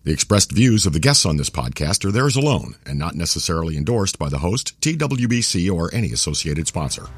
The expressed views of the guests on this podcast are theirs alone and not necessarily endorsed by the host, TWBC, or any associated sponsor.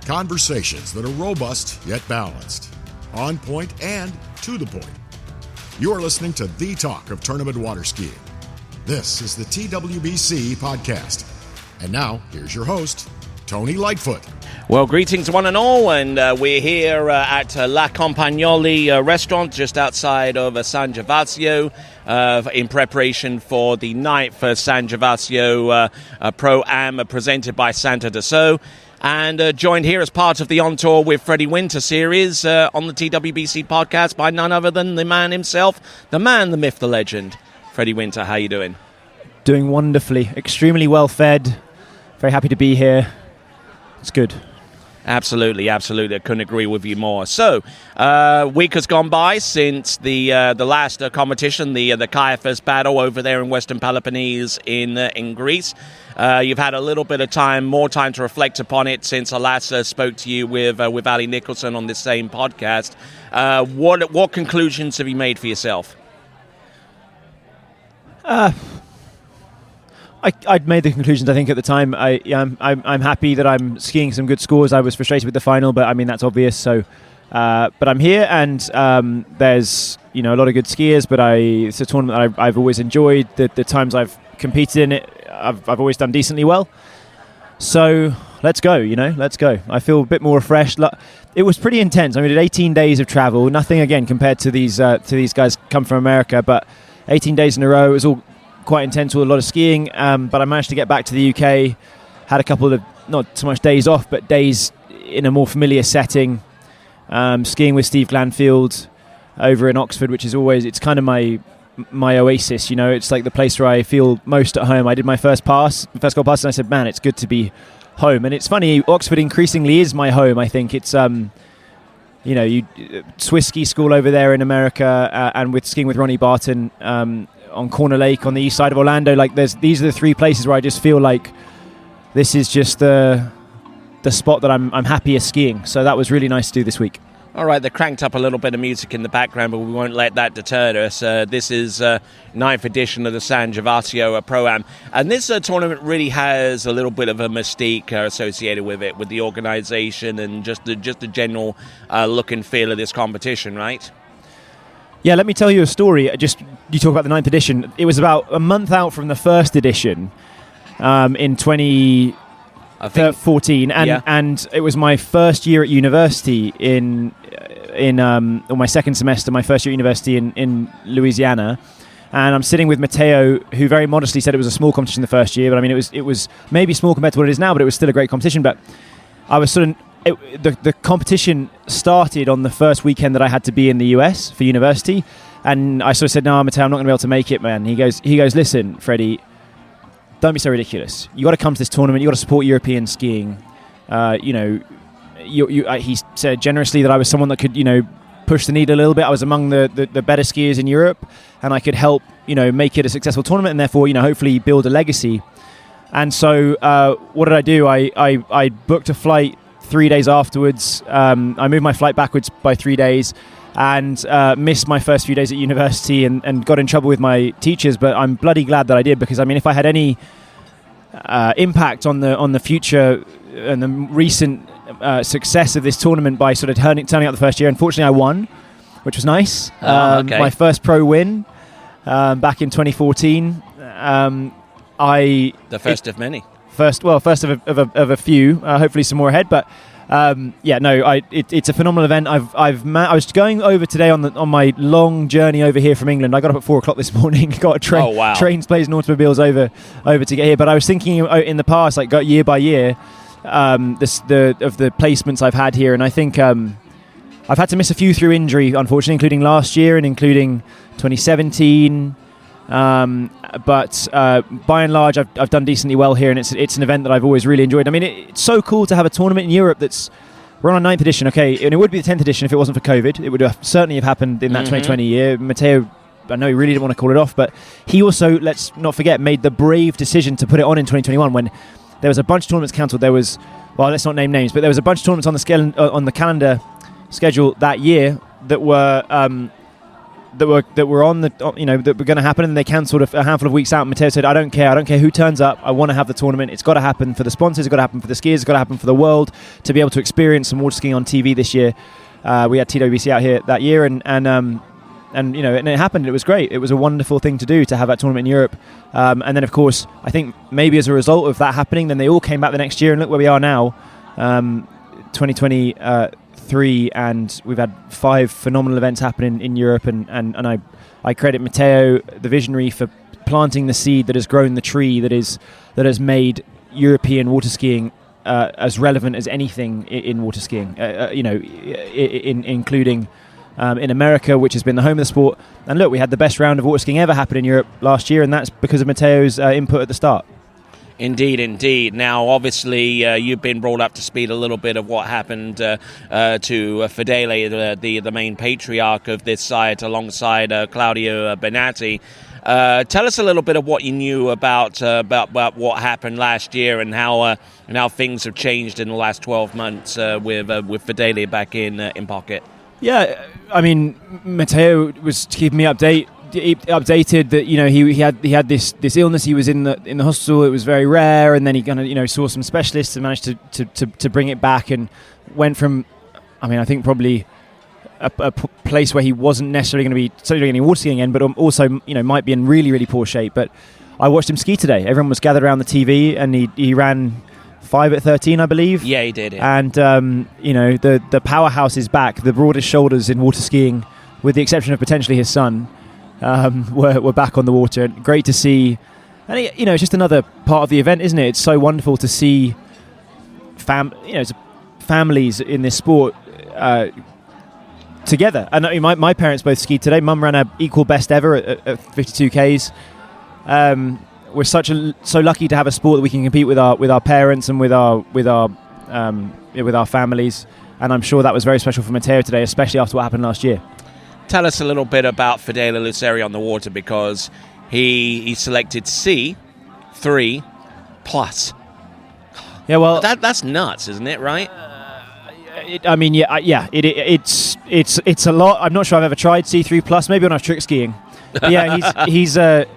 Conversations that are robust yet balanced, on point and to the point. You are listening to the talk of tournament water skiing. This is the TWBC podcast. And now, here's your host, Tony Lightfoot. Well, greetings one and all, and we're here at La Campagnoli restaurant just outside of San Gervasio in preparation for the 9th San Gervasio Pro Am presented by Santos Dessault, and joined here as part of the On Tour with Freddie Winter series on the TWBC podcast by none other than the man himself, the man, the myth, the legend, Freddie Winter. How you doing? Doing wonderfully, extremely well fed, very happy to be here. It's good. Absolutely. I couldn't agree with you more. So, week has gone by since the last competition, the Caiaphas battle over there in Western Peloponnese in Greece. You've had a little bit of more time to reflect upon it since I last spoke to you with Ali Nicholson on this same podcast. What conclusions have you made for yourself? I'd made the conclusions, I think, at the time. I'm happy that I'm skiing some good scores. I was frustrated with the final, but I mean, that's obvious. So, but I'm here, and there's a lot of good skiers. But it's a tournament that I've always enjoyed. The times I've competed in it, I've always done decently well. So let's go. Let's go. I feel a bit more refreshed. It was pretty intense. I mean, we did 18 days of travel. Nothing again compared to these guys come from America, but 18 days in a row. It was all quite intense with a lot of skiing, but I managed to get back to the UK, had a couple of, not so much days off, but days in a more familiar setting, skiing with Steve Glanfield over in Oxford, which is always, it's kind of my oasis, it's like the place where I feel most at home. I did my first goal pass, and I said, man, it's good to be home. And it's funny, Oxford increasingly is my home. I think it's, Swiss ski school over there in America, and with skiing with Ronnie Barton, on Corner Lake on the east side of Orlando. These are the three places where I just feel like this is just the spot that I'm happiest skiing. So that was really nice to do this week. All right, they cranked up a little bit of music in the background, but we won't let that deter us. This is 9th edition of the San Gervasio Pro Am, and this tournament really has a little bit of a mystique associated with it, with the organisation and just the general look and feel of this competition, right? Yeah, let me tell you a story. You talk about the 9th edition. It was about a month out from the first edition in 2014, and it was my first year at university or my second semester, my first year at university in Louisiana. And I'm sitting with Matteo, who very modestly said it was a small competition the first year, but I mean, it was maybe small compared to what it is now, but it was still a great competition. But I was the competition started on the first weekend that I had to be in the US for university, and I sort of said, "No, Matteo, I'm not going to be able to make it, man." He goes, "Listen, Freddie, don't be so ridiculous. You got to come to this tournament. You got to support European skiing." He said generously that I was someone that could, push the needle a little bit. I was among the better skiers in Europe, and I could help, make it a successful tournament, and therefore, hopefully build a legacy. And so, what did I do? I booked a flight 3 days afterwards. I moved my flight backwards by 3 days and missed my first few days at university and got in trouble with my teachers. But I'm bloody glad that I did, because I mean, if I had any impact on the future and the recent success of this tournament by sort of turning out the first year, unfortunately I won, which was nice. Okay. My first pro win back in 2014. The first of many. First of a few. Hopefully some more ahead. But it's a phenomenal event. I was going over today on my long journey over here from England. I got up at 4:00 this morning. Got a trains, planes, and automobiles over to get here. But I was thinking in the past, like year by year, of the placements I've had here, and I think I've had to miss a few through injury, unfortunately, including last year and including 2017. But by and large, I've done decently well here, and it's an event that I've always really enjoyed. I mean, it's so cool to have a tournament in Europe we're on our 9th edition, okay, and it would be the 10th edition if it wasn't for COVID. It would certainly have happened in that 2020 year. Matteo, I know he really didn't want to call it off, but he also, let's not forget, made the brave decision to put it on in 2021 when there was a bunch of tournaments cancelled. There was, well, let's not name names, but there was a bunch of tournaments on the calendar schedule that year that were that were on the that were going to happen, and they cancelled a handful of weeks out. Matteo said, I don't care who turns up, I want to have the tournament. It's got to happen for the sponsors, it's got to happen for the skiers, it's got to happen for the world to be able to experience some water skiing on TV this year. We had TWBC out here that year, and it happened. It was great. It was a wonderful thing to do, to have that tournament in Europe. And then, of course, I think maybe as a result of that happening, then they all came back the next year, and look where we are now, 2023, and we've had 5 phenomenal events happening in Europe. And I credit Matteo, the visionary, for planting the seed that has grown the tree that has made European water skiing as relevant as anything in water skiing. Including. In America, which has been the home of the sport. And look, we had the best round of water skiing ever happen in Europe last year, and that's because of Matteo's input at the start. Indeed. Now, obviously, you've been brought up to speed a little bit of what happened to Fedele, the main patriarch of this site, alongside Claudio Benatti. Tell us a little bit of what you knew about what happened last year, and how things have changed in the last 12 months with Fedele back in pocket. Yeah, I mean, Matteo was keeping me updated that he had this illness. He was in the hospital. It was very rare, and then he kind of saw some specialists and managed to bring it back, and went from, I think probably a place where he wasn't necessarily going to be doing any water skiing again, but also might be in really, really poor shape. But I watched him ski today. Everyone was gathered around the TV, and he ran 5 at 13, I believe. Yeah, he did. Yeah. And the powerhouse is back. The broadest shoulders in water skiing, with the exception of potentially his son, were back on the water. Great to see. And it's just another part of the event, isn't it? It's so wonderful to see families in this sport together. And my parents both skied today. Mum ran a equal best ever at 52 Ks. We're so lucky to have a sport that we can compete with our parents and with our families, and I'm sure that was very special for Matteo today, especially after what happened last year. Tell us a little bit about Fedele Luceri on the water, because he selected C3+. Yeah, well, that's nuts, isn't it? Right? It's a lot. I'm not sure I've ever tried C3+. Maybe when I was trick skiing. But yeah, he's a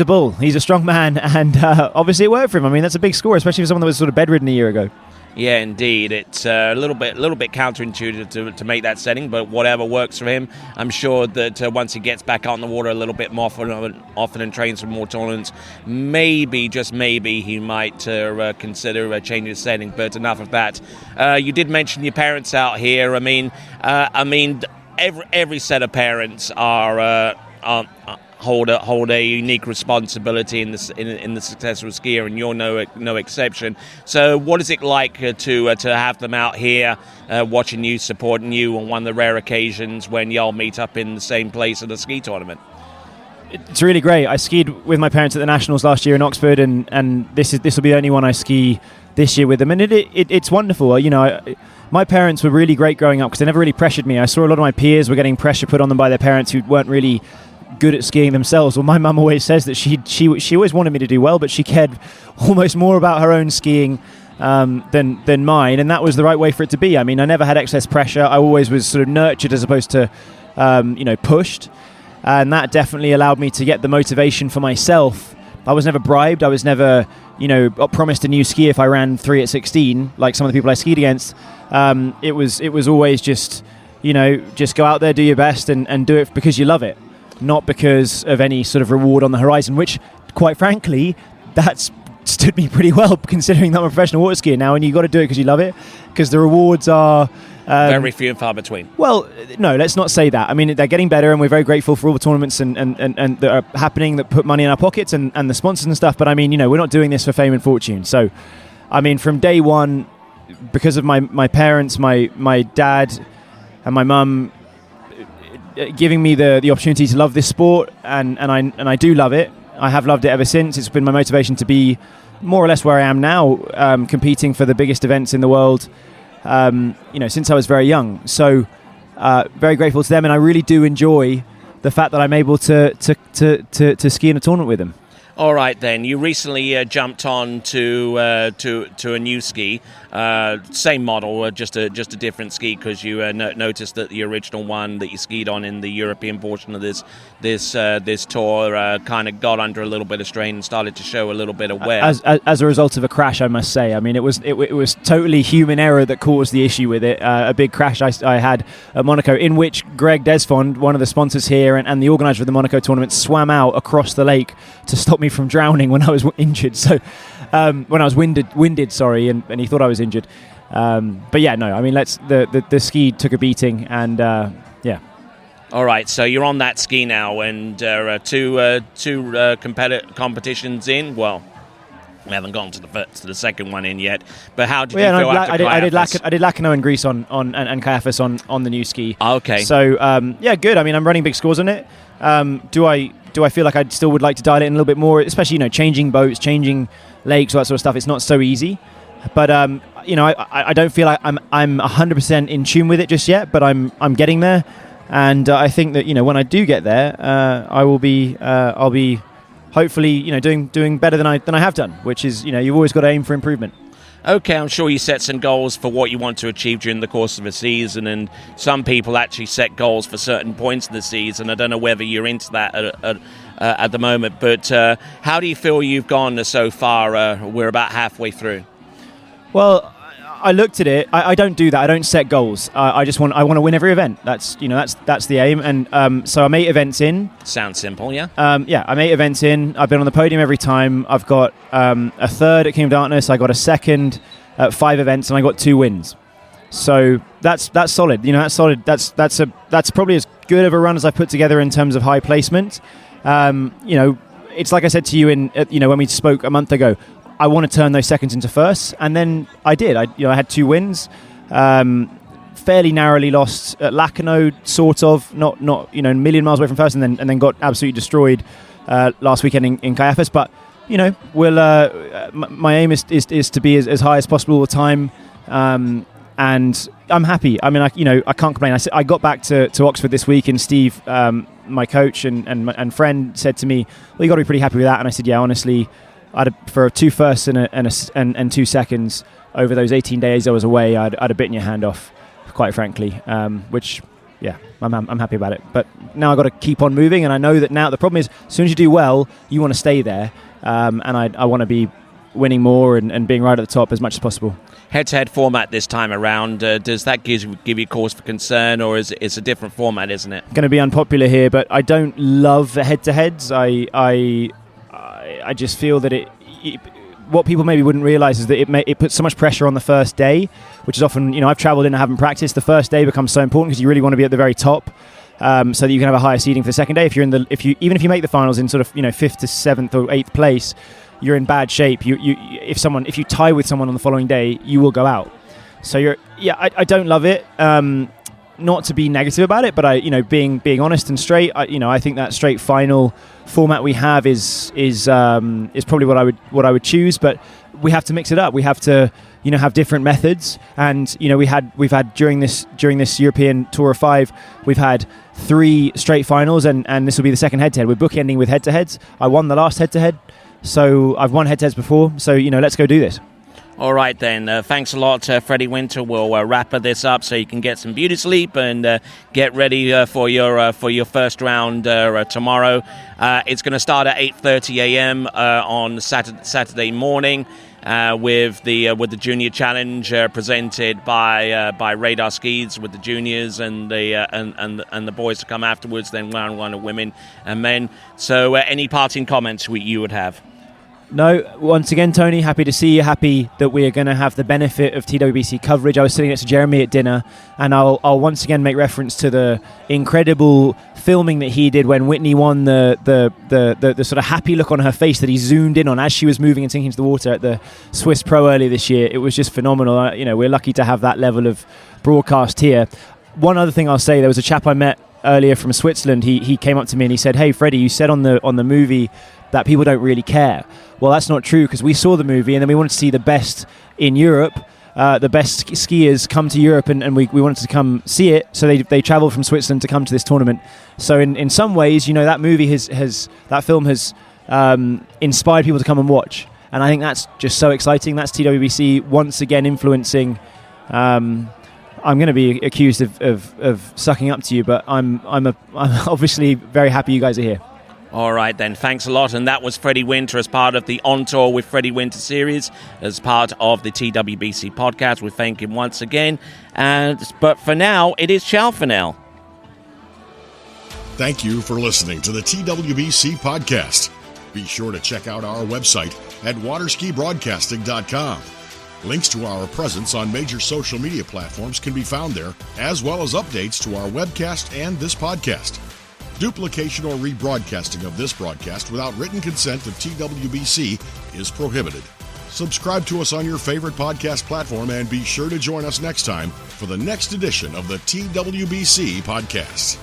bull. He's a strong man, and obviously it worked for him. That's a big score, especially for someone that was sort of bedridden a year ago. Yeah, indeed. It's a little bit counterintuitive to make that setting, but whatever works for him. I'm sure that once he gets back out in the water a little bit more often and trains for more tournaments, maybe, just maybe, he might consider changing his setting. But enough of that. You did mention your parents out here. Every set of parents hold a unique responsibility in the success of a skier, and you're no exception. So what is it like to have them out here watching you, supporting you on one of the rare occasions when y'all meet up in the same place at a ski tournament? It's really great. I skied with my parents at the Nationals last year in Oxford, and this will be the only one I ski this year with them, and it's wonderful. My parents were really great growing up because they never really pressured me. I saw a lot of my peers were getting pressure put on them by their parents who weren't really good at skiing themselves. Well, my mum always says that she always wanted me to do well, but she cared almost more about her own skiing than mine, and that was the right way for it to be. I never had excess pressure. I always was sort of nurtured as opposed to pushed, and that definitely allowed me to get the motivation for myself. I was never bribed. I was never promised a new ski if I ran 3 at 16 like some of the people I skied against. It was always just go out there, do your best, and do it because you love it, not because of any sort of reward on the horizon, which, quite frankly, that's stood me pretty well, considering that I'm a professional water skier now, and you've got to do it because you love it, because the rewards are... very few and far between. Well, no, let's not say that. They're getting better, and we're very grateful for all the tournaments and that are happening that put money in our pockets and the sponsors and stuff, but we're not doing this for fame and fortune. So, from day one, because of my parents, my dad and my mum giving me the opportunity to love this sport, and I do love it. I have loved it ever since. It's been my motivation to be more or less where I am now, competing for the biggest events in the world, since I was very young. So very grateful to them, and I really do enjoy the fact that I'm able to ski in a tournament with them. All right, then. You recently jumped on to a new ski. same model, just a different ski, because you noticed that the original one that you skied on in the European portion of this tour kind of got under a little bit of strain and started to show a little bit of wear. As a result of a crash, I must say. I mean, it was totally human error that caused the issue with it. A big crash I had at Monaco, in which Greg Desfond, one of the sponsors here and the organizer of the Monaco tournament, swam out across the lake to stop me from drowning when I was injured. So when I was winded, sorry, and he thought I was injured. But yeah, no, I mean, the ski took a beating, and yeah. All right, so you're on that ski now, and two competitions in. Well, we haven't gone to the second one in yet. But how did you feel after Kayafas? I did Lacanau and Greece on and Kayafas on the new ski. Okay. So yeah, good. I mean, I'm running big scores on it. Do I feel like I still would like to dial it in a little bit more, especially changing boats, changing lakes, all that sort of stuff? It's not so easy. But I don't feel like I'm 100% in tune with it just yet. But I'm getting there, and I think that when I do get there, I'll be hopefully doing better than I have done, which is you've always got to aim for improvement. Okay, I'm sure you set some goals for what you want to achieve during the course of a season, and some people actually set goals for certain points in the season. I don't know whether you're into that at the moment, but how do you feel you've gone so far? We're about halfway through. Well, I looked at it. I don't do that. I don't set goals. I want to win every event. That's the aim. And so I'm 8 events in. Sounds simple, yeah. Yeah, I'm 8 events in. I've been on the podium every time. I've got a third at King of Darkness. I got a second at 5 events, and I got 2 wins. So that's solid. That's solid. That's probably as good of a run as I've put together in terms of high placement. It's like I said to you when we spoke a month ago. I want to turn those seconds into firsts, and then I did. I had 2 wins, fairly narrowly lost at Lacanau, sort of, not a million miles away from first, and then got absolutely destroyed last weekend in Kayafas. But my aim is to be as high as possible all the time, and I'm happy. I mean, I can't complain. I got back to Oxford this week, and Steve, my coach and friend, said to me, "Well, you got to be pretty happy with that." And I said, "Yeah, honestly." For 2 firsts and 2 seconds over those 18 days I was away, I'd have bitten your hand off, quite frankly. Which, yeah, I'm happy about it. But now I've got to keep on moving, and I know that now the problem is, as soon as you do well, you want to stay there, and I want to be winning more and being right at the top as much as possible. Head-to-head format this time around, does that give you cause for concern, or is it's a different format, isn't it? Going to be unpopular here, but I don't love the head-to-heads. I just feel that what people maybe wouldn't realise is that it puts so much pressure on the first day, which is often, I've travelled in and haven't practiced. The first day becomes so important because you really want to be at the very top, so that you can have a higher seeding for the second day. Even if you make the finals in sort of 5th to 7th or 8th place, you're in bad shape. If you tie with someone on the following day, you will go out. So I don't love it. Not to be negative about it, but being honest and straight, I think that straight final format we have is probably what I would choose. But we have to mix it up. We have to have different methods. And we've had during this European Tour of 5, we've had 3 straight finals, and this will be the second head-to-head. We're bookending with head-to-heads. I won the last head-to-head, so I've won head-to-heads before. So let's go do this. All right, then. Thanks a lot, Freddie Winter. We'll wrap this up so you can get some beauty sleep and get ready for your first round tomorrow. It's going to start at 8:30 a.m. On Saturday morning with the Junior Challenge presented by Radar Skis with the juniors and the boys to come afterwards. Then one of women and men. So, any parting comments you would have? No, once again, Tony, happy to see you. Happy that we are going to have the benefit of TWBC coverage. I was sitting next to Jeremy at dinner, and I'll once again make reference to the incredible filming that he did when Whitney won. The sort of happy look on her face that he zoomed in on as she was moving and sinking into the water at the Swiss Pro earlier this year. It was just phenomenal. We're lucky to have that level of broadcast here. One other thing I'll say: there was a chap I met earlier from Switzerland. He came up to me and he said, "Hey, Freddie, you said on the movie that people don't really care." Well, that's not true, because we saw the movie and then we wanted to see the best in Europe, the best skiers come to Europe, and we wanted to come see it. So they travelled from Switzerland to come to this tournament. So in some ways, that movie that film has inspired people to come and watch. And I think that's just so exciting. That's TWBC once again influencing. I'm going to be accused of sucking up to you, but I'm obviously very happy you guys are here. All right, then. Thanks a lot. And that was Freddie Winter as part of the On Tour with Freddie Winter series, as part of the TWBC podcast. We thank him once again. But for now, it is ciao for now. Thank you for listening to the TWBC podcast. Be sure to check out our website at waterskibroadcasting.com. Links to our presence on major social media platforms can be found there, as well as updates to our webcast and this podcast. Duplication or rebroadcasting of this broadcast without written consent of TWBC is prohibited. Subscribe to us on your favorite podcast platform and be sure to join us next time for the next edition of the TWBC podcast.